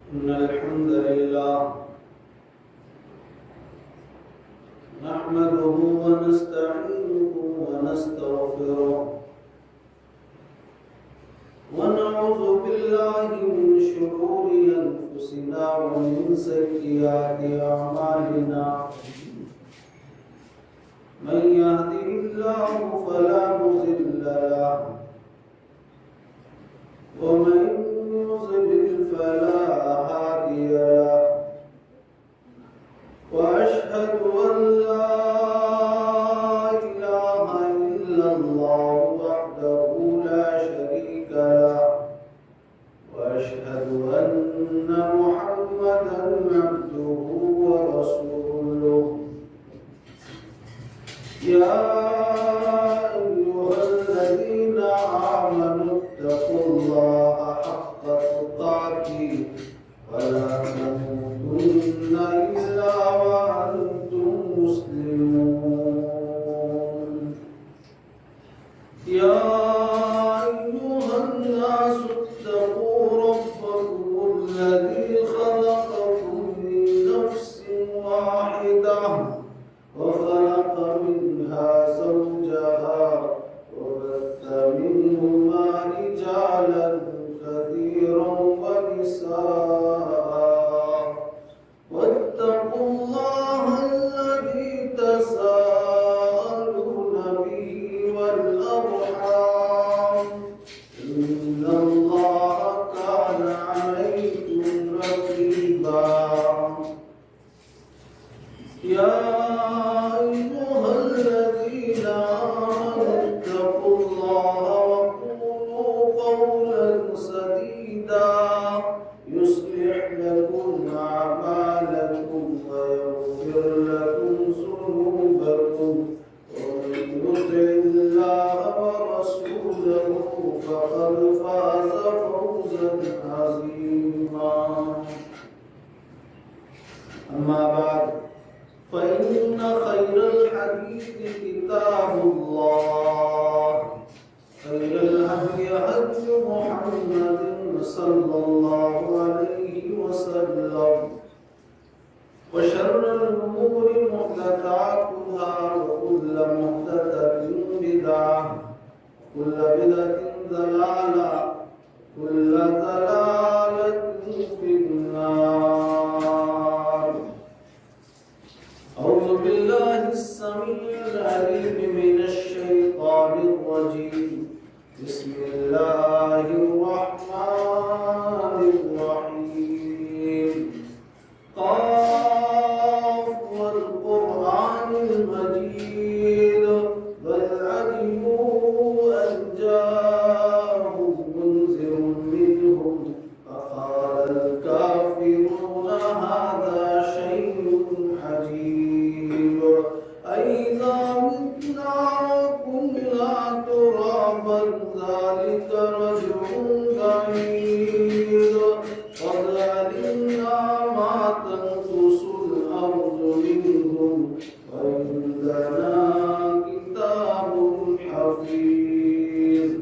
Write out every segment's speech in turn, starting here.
إن الحمد لله نحمده ونستعينه ونستغفره ونعوذ بالله من شرور أنفسنا ومن سيئات أعمالنا من يهده الله فلا مضل له ومن يضلل فلا هادي له وأشهد أن لا إله إلا الله وحده لا شريك له وأشهد أن محمدا عبده ورسوله يا أيها الذين آمنوا اتقوا الله حق تقاته ولا تموتن إلا وأنتم مسلمون يا أيها الناس اتقوا ربكم الذي خلقكم من نفس واحدة وخلق منها زوجها وبث منهما رجالا كثيرا ونساء واتقوا الله الذي تساءلون به والأرحام إن الله كان عليكم رقيبا يا أيها الذين آمنوا اتقوا الله وقولوا قولا سديدا يصلح لكم أعمالكم ويغفر لكم ذنوبكم ومن يطع الله ورسوله فقد فاز فوزا عظيما أما بعد فإن خير الحديث كتاب الله خير الهدي هدي محمد صلى الله عليه وسلم وشر الأمور محدثاتها وكل محدثة بدعة وكل بدعة ضلالة وكل ضلالة في النار. أعوذ بالله السميع العليم من الشيطان الرجيم. بسم الله الرحمن الرحيم. قاف والقرآن المجيد بل عجبوا أن جاءهم منذر منهم فقال الكافرون هذا شيء عجيب أئذا متنا وكنا ترابا ذلك رجع بعيد قد علمنا ما تنقص الأرض منهم وعندنا كتاب حفيظ.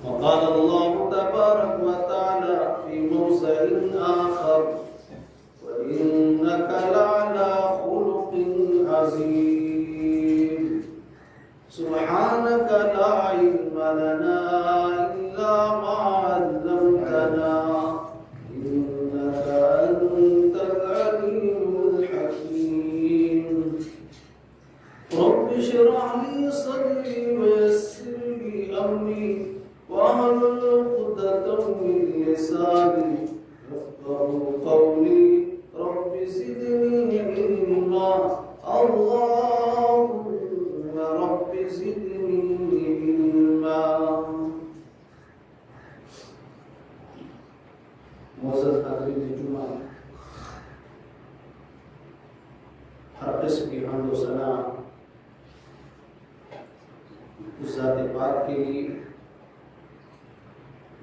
وقال الله تبارك وتعالى في موضع آخر وإنك لعلى خلق عظيم. سبحانك لا علم لنا إلا ما علمتنا إنك أنت العليم الحكيم. رب اشرح لي صدري ويسر لي أمري واحلل عقدة من لساني يفقهوا قولي. رب زدني علما اللهم رب زدني علما. معزز حاضرین جمعہ، ہر قسم کی حمد و ثنا اس ذات پاک کے لیے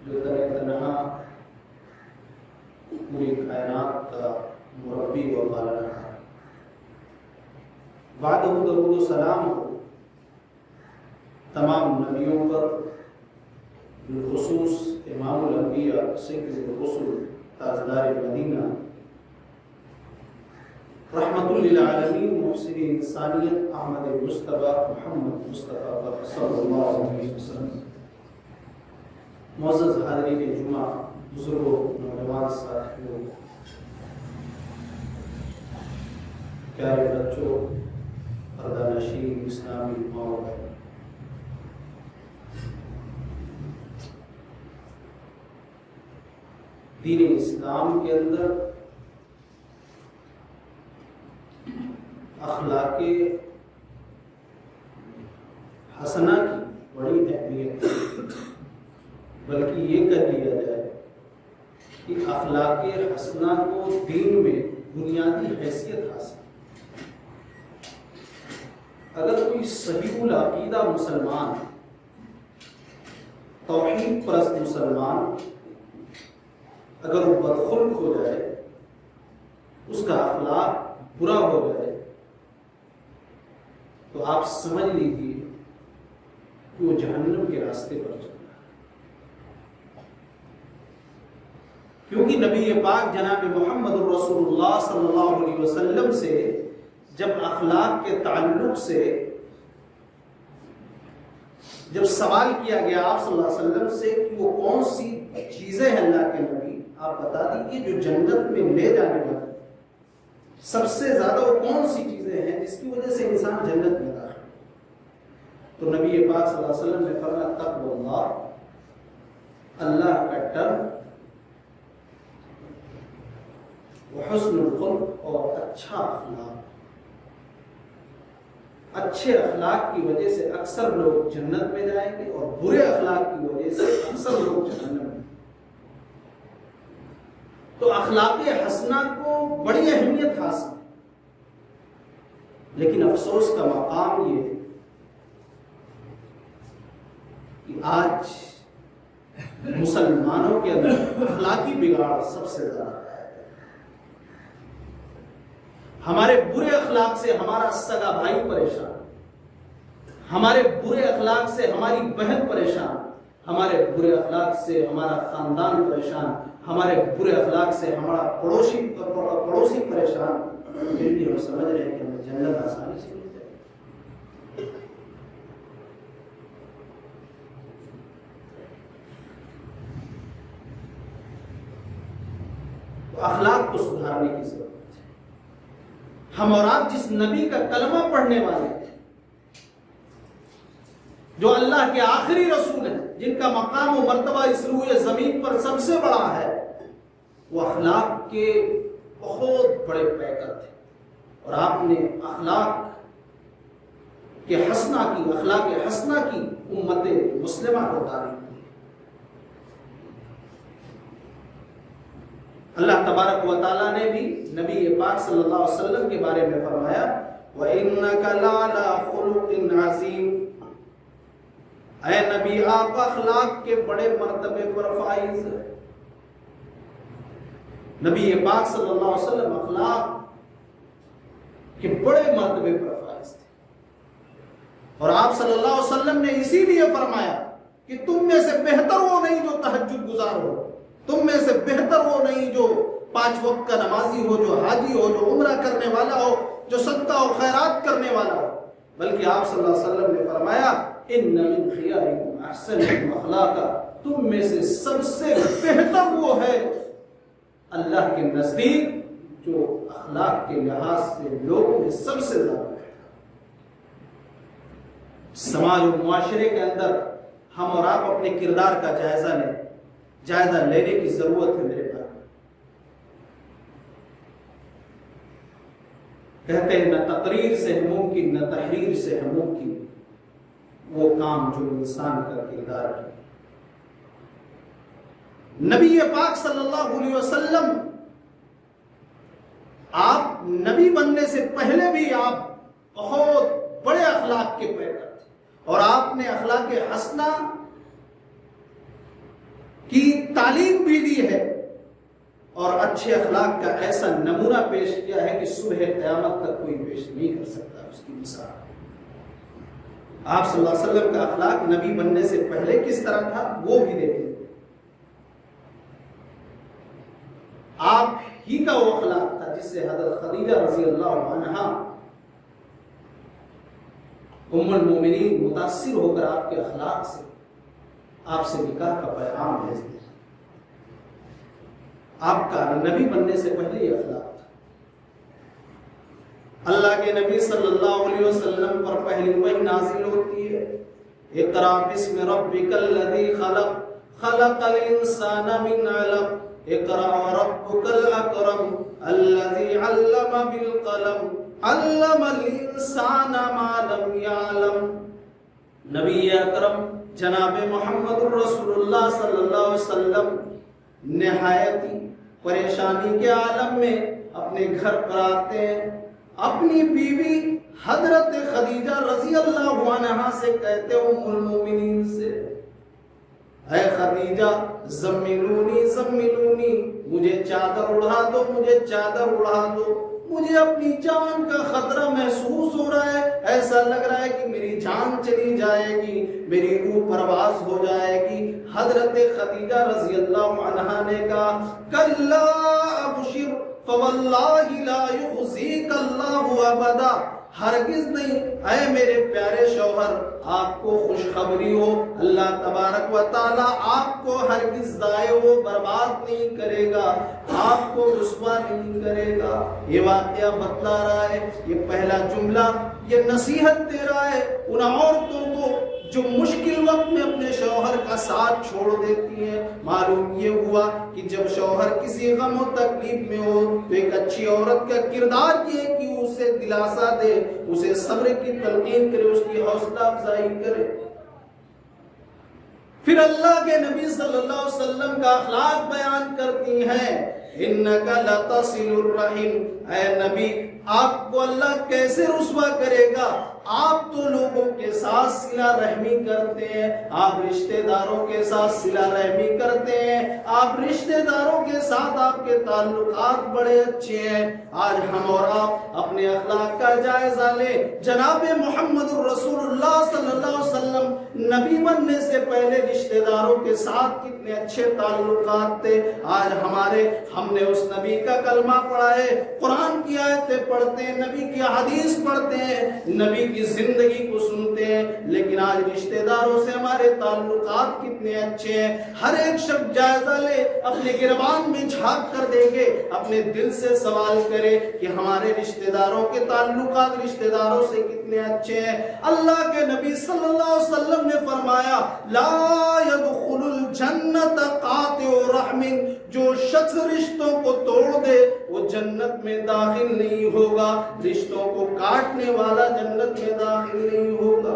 جو تنہا پوری کائنات کا مربی و پالن ہے. بعد درود و سلام ہو تمام نبیوں پر، بالخصوص امام الانبیاء سید الرسل تاجدار مدینہ رحمت للعالمین محسن انسانیت احمد مصطفیٰ محمد مصطفیٰ صلی اللہ علیہ وسلم، معزز حاضرین جمعہ، بزرگوں، نوجوان ساتھیوں، پیارے بچوں، پردہ نشین اسلامی ماؤں، دین اسلام کے اندر اخلاق حسنہ کی بڑی اہمیت ہے، بلکہ یہ کہہ لیا جائے کہ اخلاق حسنہ کو دین میں بنیادی حیثیت حاصل۔ اگر کوئی صحیح العقیدہ مسلمان، توحید پرست مسلمان اگر وہ بدخلق ہو جائے، اس کا اخلاق برا ہو جائے، تو آپ سمجھ لیجیے کہ وہ جہنم کے راستے پر چل رہا ہے، کیونکہ نبی پاک جناب محمد رسول اللہ صلی اللہ علیہ وسلم سے جب اخلاق کے تعلق سے جب سوال کیا گیا آپ صلی اللہ علیہ وسلم سے کہ وہ کون سی چیزیں ہیں اللہ کے نبی، آپ بتا دیجیے جو جنت میں لے جانے والی سب سے زیادہ وہ کون سی چیزیں ہیں جس کی وجہ سے انسان جنت میں داخل ہے؟ تو نبی پاک صلی اللہ علیہ وسلم نے فرمایا تقوی اللہ، اللہ کا ڈر، وحسن الخلق، اور اچھا اخلاق۔ اچھے اخلاق کی وجہ سے اکثر لوگ جنت میں جائیں گے اور برے اخلاق کی وجہ سے اکثر لوگ جہنم میں۔ تو اخلاق حسنہ کو بڑی اہمیت حاصل، لیکن افسوس کا مقام یہ ہے کہ آج مسلمانوں کے اندر اخلاقی بگاڑ سب سے زیادہ ہے۔ ہمارے برے اخلاق سے ہمارا سگا بھائی پریشان، ہمارے برے اخلاق سے ہماری بہن پریشان، ہمارے برے اخلاق سے ہمارا خاندان پریشان، ہمارے برے اخلاق سے ہمارا پڑوسی پریشان، پھر بھی ہم سمجھ رہے ہیں کہ ہمیں جنت آسانی سے مل جائے۔ تو اخلاق کو سدھارنے کی ضرورت ہے۔ ہم اور آپ جس نبی کا کلمہ پڑھنے والے ہیں، جو اللہ کے آخری رسول ہیں، جن کا مقام و مرتبہ اس روئے زمین پر سب سے بڑا ہے، وہ اخلاق کے بہت بڑے پیکر تھے، اور آپ نے اخلاق حسنہ کی امت مسلمہ کو تعلیم دی۔ اللہ تبارک و تعالیٰ نے بھی نبی پاک صلی اللہ علیہ وسلم کے بارے میں فرمایا وَإِنَّكَ لَعَلَىٰ خُلُقٍ عَظِيمٍ، اے نبی آپ اخلاق کے بڑے مرتبے پر فائز ہیں۔ نبی پاک صلی اللہ علیہ وسلم اخلاق کے بڑے مرتبے پر فائز تھے، اور آپ صلی اللہ علیہ وسلم نے اسی لیے فرمایا کہ تم میں سے بہتر وہ نہیں جو تہجد گزار ہو، تم میں سے بہتر وہ نہیں جو 5 وقت کا نمازی ہو، جو حاجی ہو، جو عمرہ کرنے والا ہو، جو صدقہ و خیرات کرنے والا ہو، بلکہ آپ صلی اللہ علیہ وسلم نے فرمایا ان من خیارکم احسنکم اخلاقا، تم میں سے سب سے بہتر وہ ہے اللہ کے نزدیک جو اخلاق کے لحاظ سے لوگوں میں سب سے زیادہ بہتر۔ سماج و معاشرے کے اندر ہم اور آپ اپنے کردار کا جائزہ لینے کی ضرورت ہے میرے بھائی۔ کہتے ہیں نہ تقریر سے ہے ممکن، نہ تحریر سے ہے ممکن وہ کام جو انسان کا کردار ہے۔ نبی پاک صلی اللہ علیہ وسلم آپ نبی بننے سے پہلے بھی آپ بہت بڑے اخلاق کے پیکر تھے، اور آپ نے اخلاق حسنہ کی تعلیم بھی دی ہے، اور اچھے اخلاق کا ایسا نمونہ پیش کیا ہے کہ صبح قیامت تک کوئی پیش نہیں کر سکتا اس کی مثال۔ آپ صلی اللہ علیہ وسلم کا اخلاق نبی بننے سے پہلے کس طرح تھا وہ بھی دیکھیں۔ ہی کا وہ اخلاق تھا جس سے حضرت خدیجہ رضی اللہ عنہا ام المومنین متاثر ہو کر آپ کے اخلاق سے آپ سے نکاح کا پیغام بھیج دیا۔ آپ کا نبی بننے سے پہلے یہ اخلاق تھا۔ اللہ کے نبی صلی اللہ علیہ وسلم پر پہلی وحی نازل ہوتی ہے، اقرأ بسم ربک الذی خلق خلق الانسان من علق اقرأ وربک الاکرم الذی علم بالقلم علم الانسان ما لم یعلم۔ نبی اکرم جناب محمد رسول اللہ صلی اللہ علیہ وسلم نہایت پریشانی کے عالم میں اپنے گھر پر آتے ہیں، اپنی بیوی حضرت خدیجہ رضی اللہ عنہا سے کہتے ہیں، ام المومنین سے، اے خدیجہ زملونی زملونی، مجھے چادر اڑا دو، مجھے چادر اڑا دو، مجھے اپنی جان کا خطرہ محسوس ہو رہا ہے، ایسا لگ رہا ہے کہ میری جان چلی جائے گی، میری روح پرواز ہو جائے گی۔ حضرت خدیجہ رضی اللہ عنہا نے کہا کلا ابشر فواللہ لا یخزیک اللہ ابدا، ہرگز نہیں اے میرے پیارے شوہر، آپ کو خوشخبری ہو، اللہ تبارک و تعالی آپ کو ہرگز ضائع و برباد نہیں کرے گا، آپ کو رسوا نہیں کرے گا۔ یہ واقعہ بتلا رہا ہے، یہ پہلا جملہ یہ نصیحت دے رہا ہے ان عورتوں کو جو مشکل وقت میں اپنے شوہر کا ساتھ چھوڑ دیتی ہیں۔ معلوم یہ ہوا کہ جب شوہر کسی غم و تکلیف میں ہو تو ایک اچھی عورت کا کردار یہ ہے کہ اسے دلاسا دے، اسے صبر کی تلقین کرے، اس کی حوصلہ افزائی کرے۔ پھر اللہ کے نبی صلی اللہ علیہ وسلم کا اخلاق بیان کرتی ہیں، انک لتصل الرحم، اے نبی آپ کو اللہ کیسے رسوا کرے گا، آپ تو لوگوں کے ساتھ صلہ رحمی کرتے ہیں، آپ رشتہ داروں کے ساتھ صلہ رحمی کرتے ہیں، آپ رشتہ داروں کے ساتھ آپ کے تعلقات بڑے اچھے ہیں۔ آج ہم اور آپ اپنے اخلاق کا جائزہ لیں۔ جناب محمد رسول اللہ صلی اللہ علیہ وسلم نبی بننے سے پہلے رشتہ داروں کے ساتھ کتنے اچھے تعلقات تھے۔ آج ہم نے اس نبی کا کلمہ پڑھا ہے، قرآن کی آیتیں پڑھتے ہیں، نبی کی حدیث پڑھتے ہیں، نبی کی زندگی کو سنتے ہیں، لیکن آج رشتہ داروں سے ہمارے تعلقات کتنے اچھے ہیں۔ ہر ایک شخص جائزہ لے، اپنے گریبان میں جھانک کر دیکھے، اپنے دل سے سوال کرے کہ ہمارے رشتہ داروں کے تعلقات رشتہ داروں سے کتنے اچھے ہیں۔ اللہ کے نبی صلی اللہ علیہ وسلم نے فرمایا لا يدخل الجنت قاطع رحم، جو شخص رشتوں کو توڑ دے وہ جنت میں داخل نہیں ہوگا، رشتوں کو کاٹنے والا جنت میں داخل نہیں ہوگا۔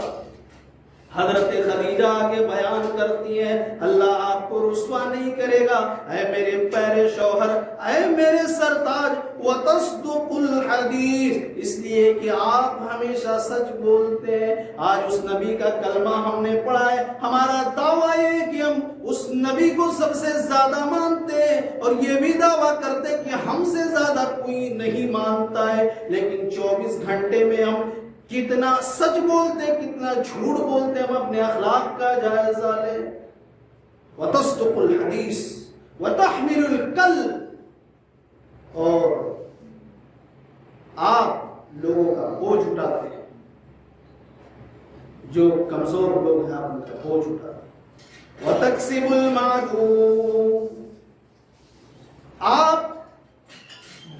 حضرت خدیجہ آگے بیان کرتی ہیں اللہ آپ کو رسوا نہیں کرے گا، اے میرے پیارے شوہر، اے میرے سرتاج، وتصدق الحدیث، اس لیے کہ آپ ہمیشہ سچ بولتے ہیں۔ آج اس نبی کا کلمہ ہم نے پڑھا ہے، ہمارا دعویٰ ہے کہ ہم اس نبی کو سب سے زیادہ مانتے ہیں اور یہ بھی دعویٰ کرتے کہ ہم سے زیادہ کوئی نہیں مانتا ہے، لیکن 24 گھنٹے میں ہم کتنا سچ بولتے ہیں، کتنا جھوٹ بولتے ہیں۔ ہم اپنے اخلاق کا جائزہ لیں۔ وتصدق الحدیث وتحمل الکل، اور آپ لوگوں کا بوجھ اٹھاتے ہیں، جو کمزور لوگ ہیں آپ ان کا بوجھ اٹھاتے ہیں۔ وتکسب المعدوم، آپ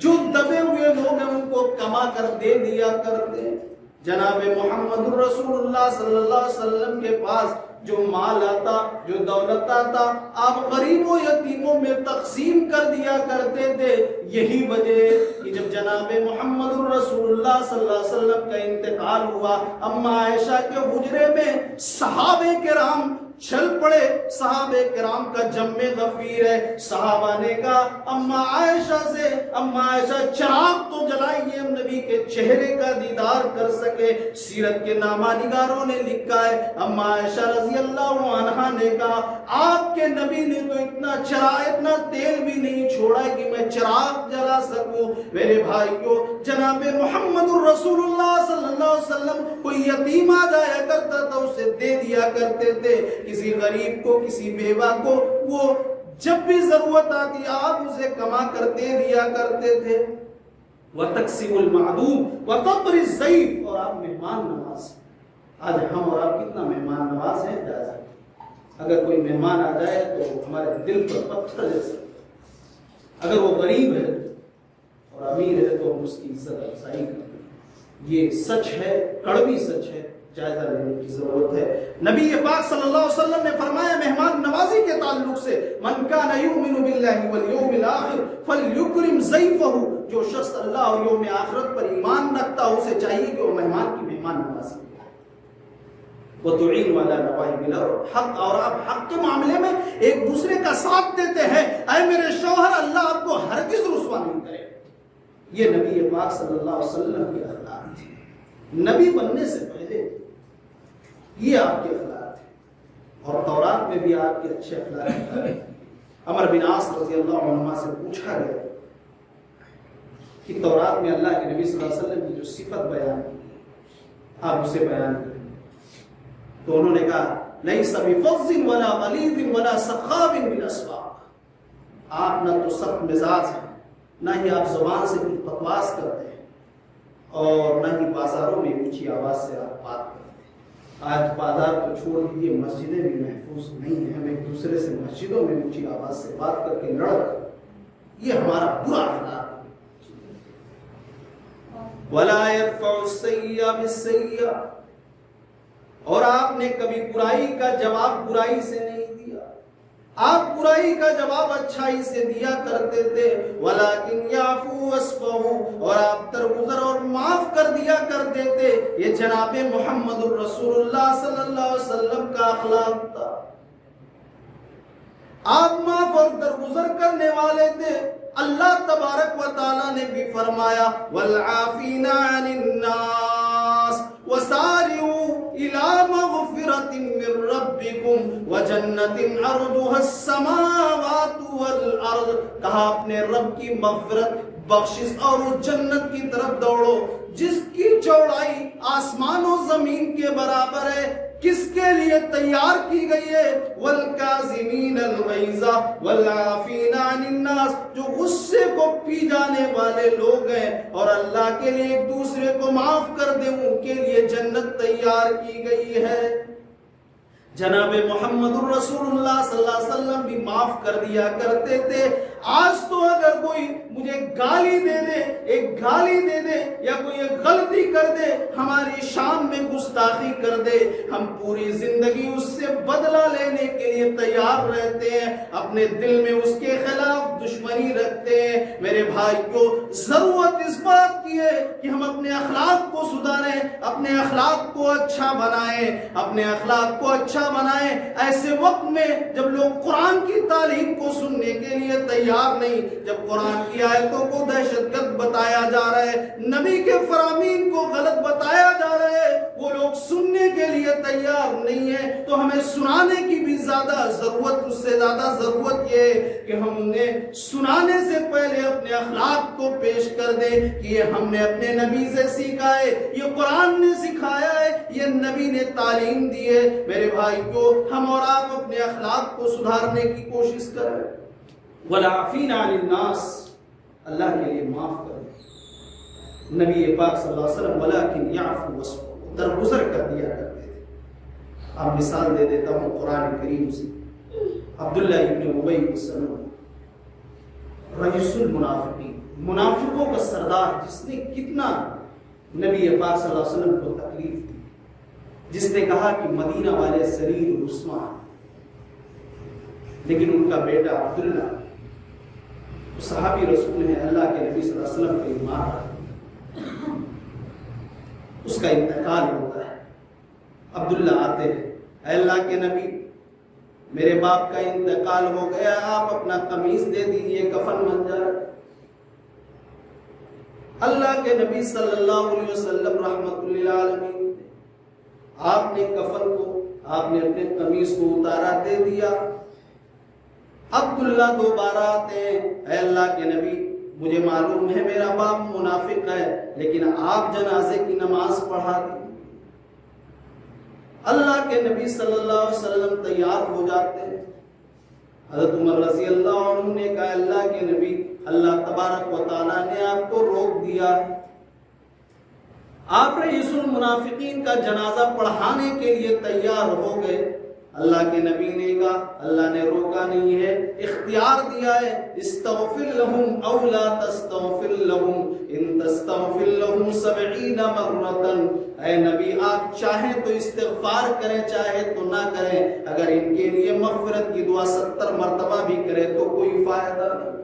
جو دبے ہوئے لوگ ہیں ان کو کما کر دے دیا کرتے ہیں۔ جناب محمد رسول اللہ صلی اللہ علیہ وسلم کے پاس جو مال آتا، جو دولت آتا، آپ غریبوں یتیموں میں تقسیم کر دیا کرتے تھے۔ یہی وجہ کہ جب جناب محمد رسول اللہ صلی اللہ علیہ وسلم کا انتقال ہوا، اما عائشہ کے حجرے میں صحابہ کرام چل پڑے، صحابہ کرام کا جمع غفیر ہے۔ صحابہ نے کہا اما عائشہ سے، اما عائشہ چراغ تو جلائیے، ہم نبی کے چہرے کا دیدار کر سکے۔ سیرت کے نامہ نگاروں نے لکھا ہے اما عائشہ رضی اللہ عنہا نے کہا آپ کے نبی نے تو اتنا تیل بھی نہیں چھوڑا کہ میں چراغ جلا سکوں۔ میرے بھائیوں، جناب محمد رسول اللہ صلی اللہ علیہ وسلم کوئی یتیم آ جایا کرتا تھا اسے دے دیا کرتے تھے، کسی غریب کو، کسی بیوہ کو وہ جب بھی ضرورت آتی آپ اسے کما کرتے دیا کرتے تھے. وَتَقْسِمُ الْمَعْدُومِ وَتَقْرِ الضَّيْفِ، اور آپ مہمان نواز. آج ہم اور آپ کتنا مہمان نواز ہیں؟ جائزہ اگر کوئی مہمان آ جائے تو ہمارے دل پر پتھر جیسا، اگر وہ غریب ہے اور امیر ہے تو ہم اس کی عزت افزائی کرتے ہیں. یہ سچ ہے، کڑوی سچ ہے، جائزہ لینے کی ضرورت ہے. نبی پاک صلی اللہ علیہ وسلم نے فرمایا مہمان نوازی کے تعلق سے، من کان یؤمن باللہ والیوم الاخر فلیکرم ضیفہ، جو شخص اللہ اور یوم آخرت پر ایمان رکھتا ہے اسے چاہیے کہ وہ مہمان کی مہمان نوازی. وتعین علی نوائب الحق، اور آپ حق کے معاملے میں ایک دوسرے کا ساتھ دیتے ہیں. اے میرے شوہر، اللہ آپ کو ہرگز رسوا نہیں کرے. یہ نبی پاک صلی اللہ علیہ وسلم کی اخلاق تھی. نبی بننے سے پہلے یہ آپ کے اخلاق تھے، اور تورات میں بھی آپ کے اچھے اخلاق تھے. عمر بن عاص رضی اللہ عنہ سے پوچھا گیا کہ تورات میں اللہ کے نبی صلی اللہ علیہ وسلم کی جو صفت بیان کی آپ اسے بیان کریں. تو انہوں نے کہا لیس بفظ ولا غلیظ ولا سخاب بالاسواق، آپ نہ تو سخت مزاج ہیں، نہ ہی آپ زبان سے کچھ بکواس کرتے ہیں، اور نہ ہی بازاروں میں اونچی آواز سے آپ بات کرتے ہیں. آج بازار تو چھوڑ دیجیے، مسجدیں بھی محفوظ نہیں ہیں. ہم ایک دوسرے سے مسجدوں میں اونچی آواز سے بات کر کے لڑ، یہ ہمارا برا اخلاق. ولا يرفع السيئة بالسيئة، اور آپ نے کبھی برائی کا جواب برائی سے نہیں دیا، آپ برائی کا جواب اچھائی سے دیا کرتے تھے. وَلَكِنْ يَعْفُوا وَاصْفَحُوا، اور آپ درگزر اور معاف کر دیا کرتے تھے. یہ جناب محمد الرسول اللہ صلی اللہ علیہ وسلم کا اخلاق تھا. آپ معاف اور درگزر کرنے والے تھے. اللہ تبارک و تعالی نے بھی فرمایا وَالْعَافِينَ عَنِ النَّاسِ وَسَارِعُوا إِلَى مَغْفِرَةٍ مِّن رَّبِّكُمْ وَجَنَّةٍ عَرْضُهَا السَّمَاوَاتُ وَالْأَرْضُ، کہا اپنے رب کی مغفرت، بخشش اور اس جنت کی طرف دوڑو جس کی چوڑائی آسمان و زمین کے برابر ہے. کس کے لیے تیار کی گئی ہے؟ والکاظمین الغیظ والعافین عن الناس، جو غصے کو پی جانے والے لوگ ہیں اور اللہ کے لیے ایک دوسرے کو معاف کر دیں، ان کے لیے جنت تیار کی گئی ہے. جناب محمد الرسول اللہ صلی اللہ علیہ وسلم بھی معاف کر دیا کرتے تھے. آج تو اگر کوئی مجھے گالی دے دے، ایک گالی دے دے یا کوئی ایک غلطی کر دے، ہماری شان میں گستاخی کر دے، ہم پوری زندگی اس سے بدلہ لینے کے لیے تیار رہتے ہیں، اپنے دل میں اس کے خلاف دشمنی رکھتے ہیں. میرے بھائی کو ضرورت اس بات کی ہے کہ ہم اپنے اخلاق کو سدھاریں، اپنے اخلاق کو اچھا بنائیں، اپنے اخلاق کو اچھا بنائیں. ایسے وقت میں جب لوگ قرآن کی تعلیم کو سننے کے لیے تیار نہیں، جب قرآن کی آیتوں کو دہشت گرد بتایا جا رہا ہے، نبی کے فرامین کو غلط بتایا جا رہا ہے، وہ لوگ سننے کے لیے تیار نہیں ہیں، تو ہمیں سنانے کی بھی زیادہ ضرورت، اس سے زیادہ ضرورت یہ ہے کہ ہم انہیں سنانے سے پہلے اپنے اخلاق کو پیش کر دیں کہ یہ ہم نے اپنے نبی سے سیکھا ہے، یہ قرآن نے سکھایا ہے، یہ نبی نے تعلیم دی ہے. میرے بھائی کو ہم اور آپ اپنے اخلاق کو سدھارنے کی کوشش کریں. وَالْعَافِينَ عَنِ النَّاسِ، اللہ کے لیے معاف کریں. نبی پاک صلی اللہ علیہ وسلم وَلَكِنْ يَعْفُوا وَاصْفَحُوا، درگزر کر دیا کرتے تھے. اب مثال دے دیتا ہوں قرآن کریم سے. عبداللہ ابن ابی بن سلول، رئیس المنافقین، منافقوں کا سردار، جس نے کتنا نبی پاک صلی اللہ علیہ وسلم کو تکلیف دی، جس نے کہا کہ مدینہ والے ذلیل رسوا، لیکن ان کا بیٹا عبداللہ صحابی رسول ہے، اللہ کے نبی صلی اللہ علیہ وسلم کا ایمان رکھتا، اس کا انتقال ہوتا ہے. عبداللہ آتے ہیں، اے اللہ کے نبی میرے باپ کا انتقال ہو گیا، آپ اپنا قمیص دے دیجئے، کفن بن جائے. اللہ کے نبی صلی اللہ علیہ وسلم رحمت للعالمین، آپ نے کفن کو، آپ نے اپنے قمیص کو اتارا، دے دیا. عبداللہ دوبارہ آتے ہیں، اے اللہ کے نبی مجھے معلوم ہے میرا باپ منافق ہے، لیکن آپ جنازے کی نماز پڑھا دی. اللہ کے نبی صلی اللہ علیہ وسلم تیار ہو جاتے ہیں. حضرت عمر رضی اللہ عنہ نے کہا اللہ کے نبی اللہ تبارک و تعالیٰ نے آپ کو روک دیا، آپ رئیس المنافقین کا جنازہ پڑھانے کے لیے تیار ہو گئے۔ اللہ کے نبی نے کہا اللہ نے روکا نہیں ہے، اختیار دیا ہے، استغفر لہم او لا تستغفر لہم ان تستغفر لہم 70 مرتن، اے نبی آپ چاہیں تو استغفار کریں چاہے تو نہ کریں، اگر ان کے لیے مغفرت کی دعا 70 مرتبہ بھی کرے تو کوئی فائدہ نہیں۔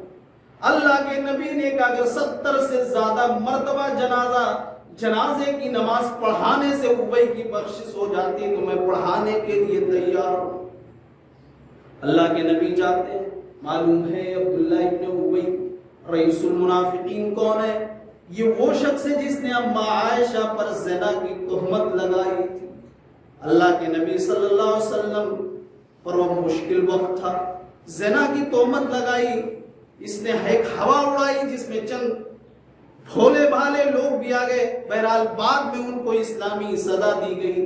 اللہ کے نبی نے کہا اگر 70 سے زیادہ مرتبہ جنازے کی نماز پڑھانے سے ابئی کی بخشش ہو جاتی تو میں پڑھانے کے لیے تیار ہوں۔ اللہ کے نبی جاتے ہیں، معلوم ہے عبداللہ ابن ابئی رئیس المنافقین کون ہے؟ یہ وہ شخص ہے جس نے اما عائشہ پر زنا کی تہمت لگائی تھی۔ اللہ کے نبی صلی اللہ علیہ وسلم پر وہ مشکل وقت تھا، زنا کی تہمت لگائی، اس نے ایک ہوا اڑائی جس میں چند بھولے بھالے لوگ بھی آ گئے، بہرحال بعد میں ان کو اسلامی سزا دی گئی۔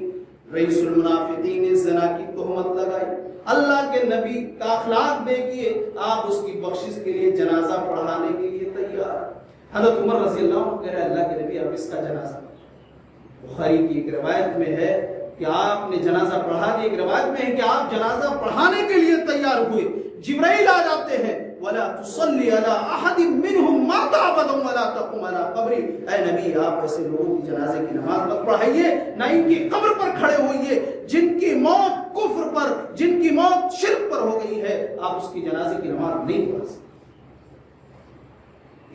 رئیس المنافقین نے زنا کی تہمت لگائی، اللہ کے نبی کا اخلاق دیکھیے، آپ اس کی بخشش کے لیے جنازہ پڑھانے کے لیے تیار۔ حضرت عمر رضی اللہ عنہ کہہ رہے اللہ کے نبی اب اس کا جنازہ، بخاری کی ایک روایت میں ہے کہ آپ نے جنازہ پڑھا دی، ایک روایت میں ہے کہ آپ جنازہ پڑھانے کے لیے تیار ہوئے، جبرائیل آ جاتے ہیں، وَلَا تُصَلِّ عَلَىٰ أَحَدٍ مِّنْهُمْ مَاتَ أَبَدًا وَلَا تَقُمْ عَلَىٰ قَبْرِهِ، اے نبی آپ ایسے لوگوں کی جنازے کی نماز مت پڑھائیے، نہ ان کی قبر پر کھڑے ہوئیے، جن کی موت کفر پر، جن کی موت شرک پر ہو گئی ہے، آپ اس کی جنازے کی نماز نہیں پڑھ سکتے۔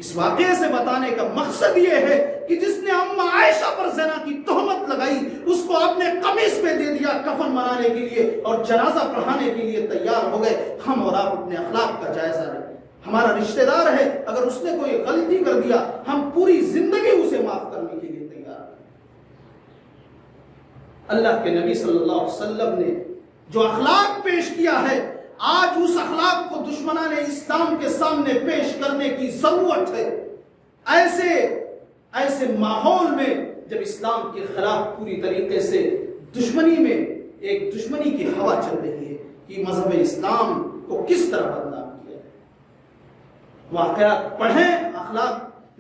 اس واقعے سے بتانے کا مقصد یہ ہے کہ جس نے اما عائشہ پر زنا کی تہمت لگائی اس کو آپ نے قمیص پہ دے دیا کفن بنانے کے لیے اور جنازہ پڑھانے کے لیے تیار ہو گئے۔ ہم اور آپ اپنے اخلاق کا جائزہ لیں، ہمارا رشتہ دار ہے، اگر اس نے کوئی غلطی کر دیا ہم پوری زندگی اسے معاف کرنے کے لیے تیار ہیں۔ اللہ کے نبی صلی اللہ علیہ وسلم نے جو اخلاق پیش کیا ہے، آج اس اخلاق کو دشمنان اسلام کے سامنے پیش کرنے کی ضرورت ہے۔ ایسے ماحول میں جب اسلام کے خلاف پوری طریقے سے دشمنی میں ایک دشمنی کی ہوا چل رہی ہے کہ مذہب اسلام کو کس طرح بدنام کیا ہے۔ واقعات پڑھیں، اخلاق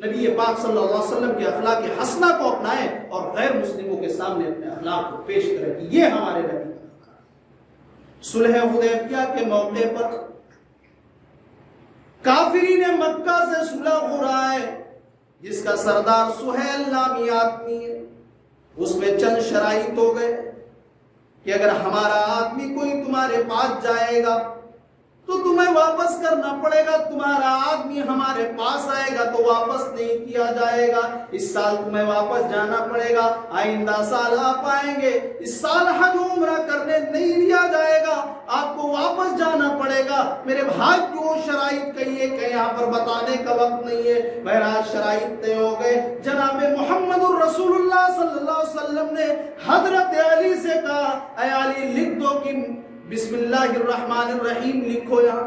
نبی پاک صلی اللہ علیہ وسلم کے اخلاق حسنہ کو اپنائیں اور غیر مسلموں کے سامنے اپنے اخلاق کو پیش کریں کہ یہ ہمارے نبی۔ صلح حدیبیہ کے موقع پر کافرین مکہ سے صلح ہو رہا ہے، جس کا سردار سہیل نامی آدمی ہے، اس میں چند شرائط ہو گئے کہ اگر ہمارا آدمی کوئی تمہارے پاس جائے گا تو تمہیں واپس کرنا پڑے گا، تمہارا آدمی ہمارے پاس آئے گا تو واپس نہیں کیا جائے گا، اس سال تمہیں واپس جانا پڑے گا، آئندہ سال آپ آئیں گے، اس سال حج عمرہ کرنے نہیں دیا جائے گا، آپ کو واپس جانا پڑے گا۔ میرے بھائی جو شرائط کہیے کہ یہاں پر بتانے کا وقت نہیں ہے، بہرحال شرائط طے ہو گئے۔ جناب محمد الرسول اللہ صلی اللہ علیہ وسلم نے حضرت علی سے کہا اے علی لکھ دو کہ بسم اللہ الرحمن الرحیم لکھو۔ یہاں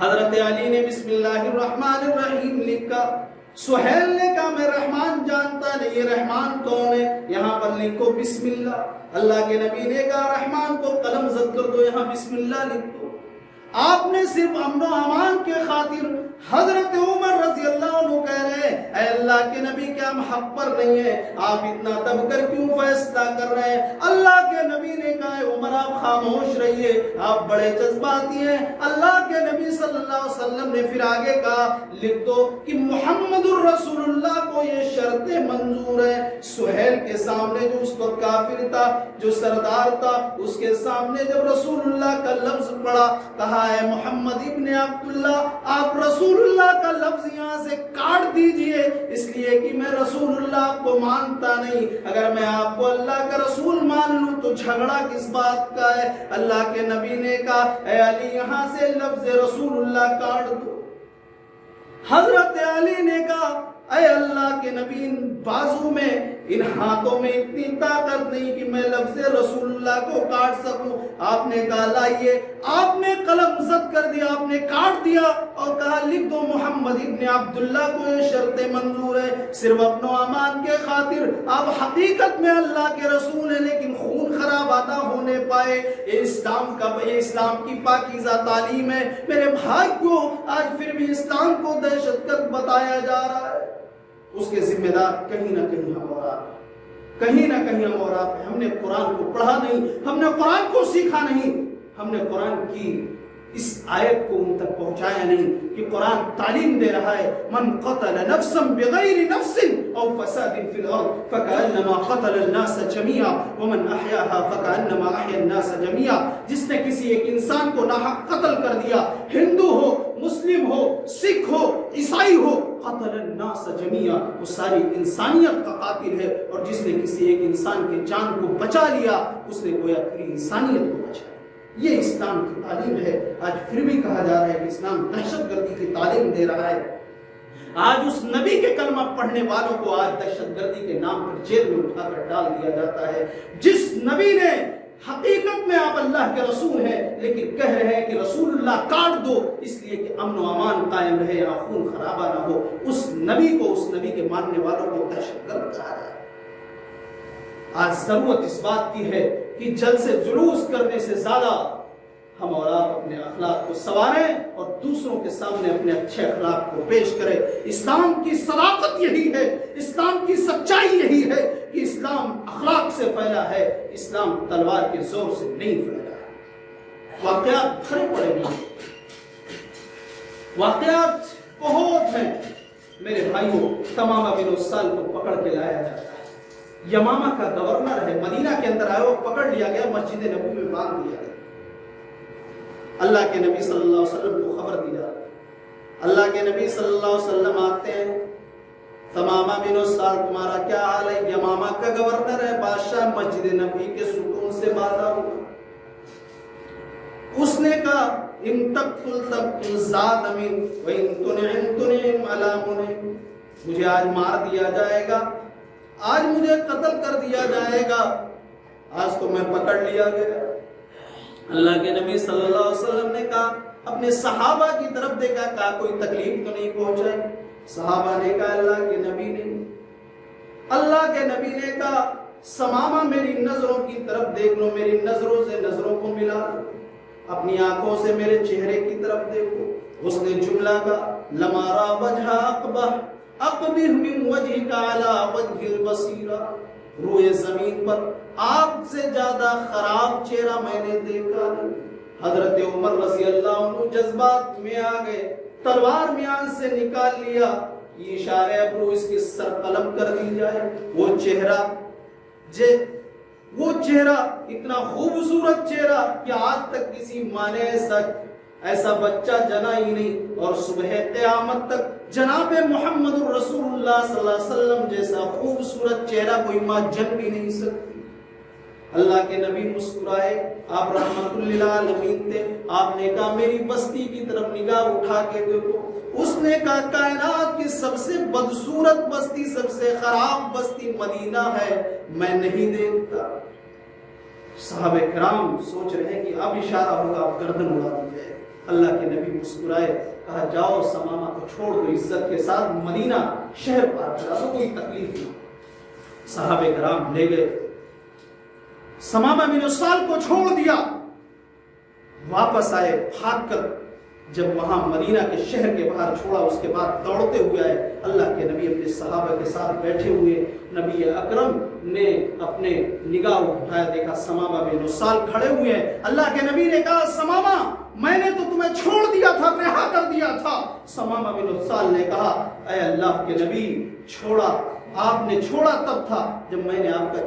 حضرت علی نے بسم اللہ الرحمن الرحیم لکھا، سہیل نے کہا میں رحمان جانتا نہیں، یہ رحمان کون ہے؟ یہاں پر لکھو بسم اللہ۔ اللہ کے نبی نے کہا رحمان کو قلم زد کر دو، یہاں بسم اللہ لکھ دو۔ آپ نے صرف امن و امان کے خاطر حضرت عمر رضی اللہ عنہ کہہ رہے ہیں اے اللہ کے نبی کیا ہم حق پر نہیں ہیں، آپ اتنا دب کر کیوں فیصلہ کر رہے ہیں؟ اللہ کے نبی نے کہا عمر آپ خاموش رہیے، آپ بڑے جذباتی ہیں۔ اللہ کے نبی صلی اللہ علیہ وسلم نے پھر آگے کہا لکھ دو کہ محمد الرسول اللہ کو یہ شرطیں منظور ہیں۔ سہیل کے سامنے جو اس وقت کافر تھا، جو سردار تھا، اس کے سامنے جب رسول اللہ کا لفظ پڑھا، کہا اے محمد ابن عبداللہ آپ رسول اللہ کا لفظ یہاں سے کاٹ دیجئے، اس لیے کہ میں رسول اللہ کو مانتا نہیں، اگر میں آپ کو اللہ کا رسول مان لوں تو جھگڑا کس بات کا ہے؟ اللہ کے نبی نے کہا اے علی یہاں سے لفظ رسول اللہ کاٹ دو۔ حضرت علی نے کہا اے اللہ کے نبی ان بازو میں ان ہاتھوں میں اتنی طاقت نہیں کہ میں لفظ رسول اللہ کو کاٹ سکوں۔ آپ نے کہا لائیے، آپ نے قلم زد کر دیا، آپ نے کاٹ دیا اور کہا لکھ دو محمد محمد ابن عبداللہ کو یہ شرط منظور ہے صرف اپنے امان کے خاطر. آپ حقیقت میں اللہ کے رسول ہیں لیکن خون خرابہ نہ ہونے پائے. یہ اسلام کی پاکیزہ تعلیم ہے. میرے بھائیوں آج پھر بھی اسلام کو دہشت گرد بتایا جا رہا ہے. اس کے ذمہ دار کہیں نہ کہیں ہم اور آپ ہیں، کہیں نہ کہیں ہم اور آپ ہیں. ہم نے قرآن کو پڑھا نہیں، ہم نے قرآن کو سیکھا نہیں، ہم نے قرآن کی اس آیت کو ان تک پہنچایا نہیں کہ قرآن تعلیم دے رہا ہے من قتل نفسا بغیر نفس او فساد فی الارض فکأنما قتل الناس جميعا ومن احیاها فکأنما احیا الناس جميعا. جس نے کسی ایک انسان کو ناحق قتل کر دیا، ہندو ہو، مسلم ہو، سکھ ہو، عیسائی ہو، قتل الناس جميعا، وہ ساری انسانیت کا قاتل ہے. اور جس نے کسی ایک انسان کے جان کو بچا لیا اس نے گویا پوری انسانیت کو بچایا. یہ اسلام کی تعلیم ہے. آج پھر بھی کہا جا رہا ہے کہ اسلام دہشت گردی کی تعلیم دے رہا ہے. آج اس نبی کے کلمہ پڑھنے والوں کو آج دہشت گردی کے نام پر جیل میں اٹھا کر ڈال دیا جاتا ہے. جس نبی نے حقیقت میں آپ اللہ کے رسول ہیں لیکن کہہ رہے ہیں کہ رسول اللہ کاٹ دو اس لیے کہ امن و امان قائم رہے یا خون خرابہ نہ ہو، اس نبی کو، اس نبی کے ماننے والوں کو دہشت گرد کہا جائے. آج ضرورت اس بات کی ہے کہ جلسے جلوس کرنے سے زیادہ ہم اور آپ اپنے اخلاق کو سنواریں اور دوسروں کے سامنے اپنے اچھے اخلاق کو پیش کریں. اسلام کی صداقت یہی ہے، اسلام کی سچائی یہی ہے کہ اسلام اخلاق سے پھیلا ہے، اسلام تلوار کے زور سے نہیں پھیلا ہے. واقعات کھڑے پڑے ہیں، واقعات بہت ہیں. میرے بھائیوں تمامہ بن اسال کو پکڑ کے لایا جاتا ہے. یمامہ کا گورنر ہے، مدینہ کے اندر آئے وہ پکڑ لیا گیا، مسجد نبی میں باندھ دیا گیا. اللہ کے نبی صلی اللہ علیہ وسلم کو خبر دی جاتی ہے. اللہ کے نبی صلی اللہ علیہ وسلم آتے ہیں، تمامہ بن اسال تمہارا کیا حال ہے؟ یمامہ کا گورنر ہے، بادشاہ مسجد نبی کے ستون سے باندھا ہوا. اس نے کہا ان تقتل تقتل زاد من وان تنعم تنعم علی منعم، مجھے آج مار دیا جائے گا، آج مجھے قتل کر دیا جائے گا، آج تو میں پکڑ لیا گیا. اللہ کے نبی صلی اللہ علیہ وسلم نے کہا، اپنے صحابہ کی طرف دیکھا، کہا کوئی تکلیف تو نہیں پہنچائی؟ صحابہ نے کہا اللہ کے نبی نے. اللہ کے نبی نے کہا سمامہ میری نظروں کی طرف دیکھ لو، میری نظروں سے نظروں کو ملا لو، اپنی آنکھوں سے میرے چہرے کی طرف دیکھو. اس نے جملہ کہا لمارا وجہ اقبہ اقبہ من وجہ کا علی وجہ البصیرہ، روئے زمین پر آپ سے زیادہ خراب چہرہ میں نے دیکھا نہیں. حضرت عمر رضی اللہ عنہ جذبات میں آ گئے، تلوار میان سے نکال لیا، یہ اشارہ ابرو اس کی سر قلم کر دی جائے. وہ چہرہ اتنا خوبصورت چہرہ کہ آج تک کسی ماں نے ایسا بچہ جنا ہی نہیں، اور صبح قیامت تک جناب محمد رسول اللہ صلی اللہ علیہ وسلم جیسا خوبصورت چہرہ کوئی ماں جن بھی نہیں سکتی. اللہ کے نبی مسکرائے، آپ رحمت للعالمین تھے، آپ نے کہا میری بستی کی طرف نگاہ اٹھا کے دیکھو. اس نے کہا کائنات کی سب سے بدصورت بستی، سب سے خراب بستی مدینہ ہے، میں نہیں دیکھتا. صحابہ کرام سوچ رہے ہیں کہ اب اشارہ ہوگا، اب گردن اڑا دی جائے. اللہ کے نبی مسکرائے، کہا جاؤ سمامہ کو چھوڑ دو، عزت کے ساتھ مدینہ شہر پار کرا دو، کوئی تکلیف نہیں. صحابہ کرام لے گئے، سمامہ بن اسال کو چھوڑ دیا، واپس آئے بھاگ کر. جب وہاں مدینہ کے شہر کے باہر چھوڑا اس کے بعد دوڑتے ہوئے آئے. اللہ کے نبی اپنے صحابہ کے ساتھ بیٹھے ہوئے، نبی اکرم نے اپنے نگاہ اٹھایا، دیکھا سمامہ بن اسال کھڑے ہوئے ہیں. اللہ کے نبی نے کہا سمامہ میں نے تو تمہیں چھوڑ دیا تھا، رہا کر دیا تھا. سمامہ بن اسال نے کہا اے اللہ کے نبی چھوڑا، آپ نے چھوڑا تب تھا جب میں نے آپ کے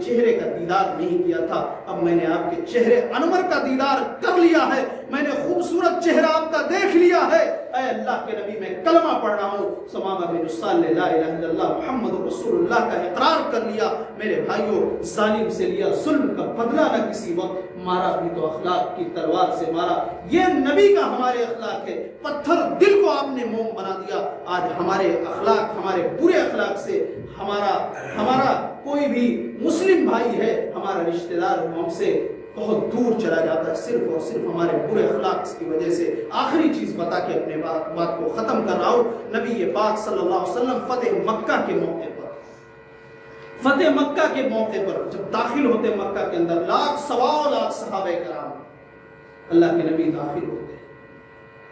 چہرے کا دیدار نہیں کیا تھا، اب میں نے آپ کے چہرے انور کا دیدار کر لیا ہے، میں نے خوبصورت چہرہ آپ کا دیکھ لیا ہے. اے اللہ کے نبی میں کلمہ پڑھ رہا ہوں. سمامہ بن اسال نے لا الہ الا اللہ محمد رسول اللہ کا اقرار کر لیا. میرے بھائیوں ظالم سے لیا ظلم کا بدلہ نہ کسی وقت، مارا بھی تو اخلاق کی تلوار سے مارا. یہ نبی کا ہمارے اخلاق ہے. پتھر دل کو آپ نے موم بنا دیا. آج ہمارے اخلاق، ہمارے برے اخلاق سے ہمارا کوئی بھی مسلم بھائی ہے، ہمارا رشتہ دار ہم سے بہت دور چلا جاتا ہے، صرف اور صرف ہمارے برے اخلاق کی وجہ سے۔ آخری چیز بتا کے اپنے بات کو ختم کر رہا ہوں۔ نبی پاک صلی اللہ علیہ وسلم فتح مکہ کے موقع پر جب داخل ہوتے مکہ کے اندر، سوا لاکھ صحابہ کرام اللہ کے نبی داخل ہوتے،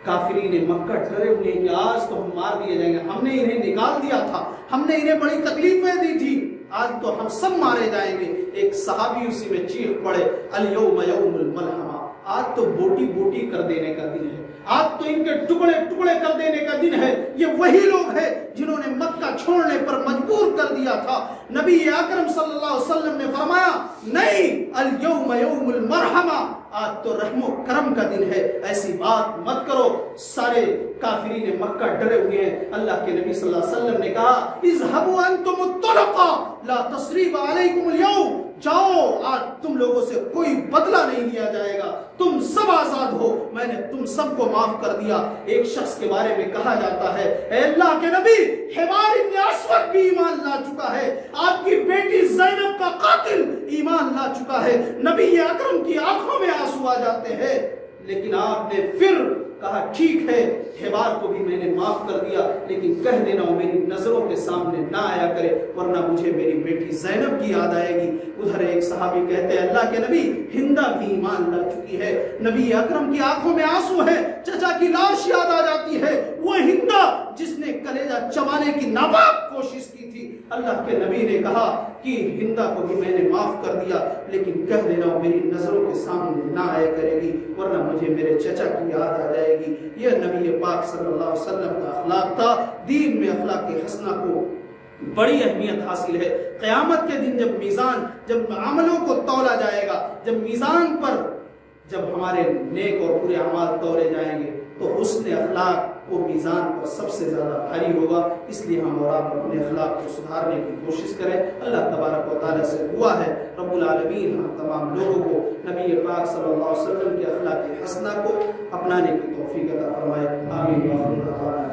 کافرین مکہ ڈرے ہوئے کہ آج تو ہم مار دیے جائیں گے، ہم نے انہیں نکال دیا تھا، ہم نے انہیں بڑی تکلیفیں دی تھی، آج تو ہم سب مارے جائیں گے۔ ایک صحابی اسی میں چیخ پڑے، الیوم یوم الملحمہ، آج تو بوٹی بوٹی کر دینے کا دن ہے، آج تو ان کے ٹکڑے ٹکڑے کر دینے کا دن ہے۔ یہ وہی لوگ ہیں جنہوں نے مکہ چھوڑنے پر مجبور کر دیا تھا۔ نبی اکرم صلی اللہ علیہ وسلم نے فرمایا نہیں، الیوم یوم المرحمہ، آج تو رحم و کرم کا دن ہے، ایسی بات مت کرو۔ سارے کافرین مکہ ڈرے ہوئے ہیں۔ اللہ کے نبی صلی اللہ علیہ وسلم نے کہا اذهبوا انتم الطلقاء لا تصریب علیکم اليوم، جاؤ، آج تم لوگوں سے کوئی بدلہ نہیں لیا جائے گا، تم سب آزاد ہو، میں نے تم سب کو معاف کر دیا۔ ایک شخص کے بارے میں کہا جاتا ہے اے اللہ کے نبی، حمار ابن اسود بھی ایمان لا چکا ہے، آپ کی بیٹی زینب کا قاتل ایمان لا چکا ہے۔ نبی اکرم کی آنکھوں میں آنسو آ جاتے ہیں، لیکن آپ نے پھر کہا ٹھیک ہے، حبار کو بھی میں نے معاف کر دیا، لیکن کہہ دینا وہ میری نظروں کے سامنے نہ آیا کرے، ورنہ مجھے میری بیٹی زینب کی یاد آئے گی۔ ادھر ایک صحابی کہتے ہیں اللہ کے نبی، ہندا بھی ایمان لا چکی ہے۔ نبی اکرم کی آنکھوں میں آنسو ہے، چچا کی لاش یاد آ جاتی ہے، وہ ہندا جس نے کلیجہ چبانے کی ناپاک کوشش کی تھی۔ اللہ کے نبی نے کہا کہ ہندا کو بھی میں نے معاف کر دیا، لیکن کہہ دینا وہ میری نظروں کے سامنے نہ آیا کرے گی، ورنہ مجھے میرے چچا کی یاد آ جائے گی۔ یہ نبی پاک صلی اللہ علیہ وسلم کا اخلاق تھا۔ دین میں اخلاق حسنہ کو بڑی اہمیت حاصل ہے۔ قیامت کے دن جب عملوں کو تولا جائے گا، جب میزان پر جب ہمارے نیک اور برے اعمال تولے جائیں گے، تو حسن اخلاق وہ میزان پر سب سے زیادہ بھاری ہوگا۔ اس لیے ہم اور آپ اپنے اخلاق کو سدھارنے کی کوشش کریں۔ اللہ تبارک و تعالیٰ سے دعا ہے رب العالمین ہم تمام لوگوں کو نبی پاک صلی اللہ علیہ وسلم کے اخلاق حسنہ کو اپنانے کی توفیق عطا فرمائے۔ آمین۔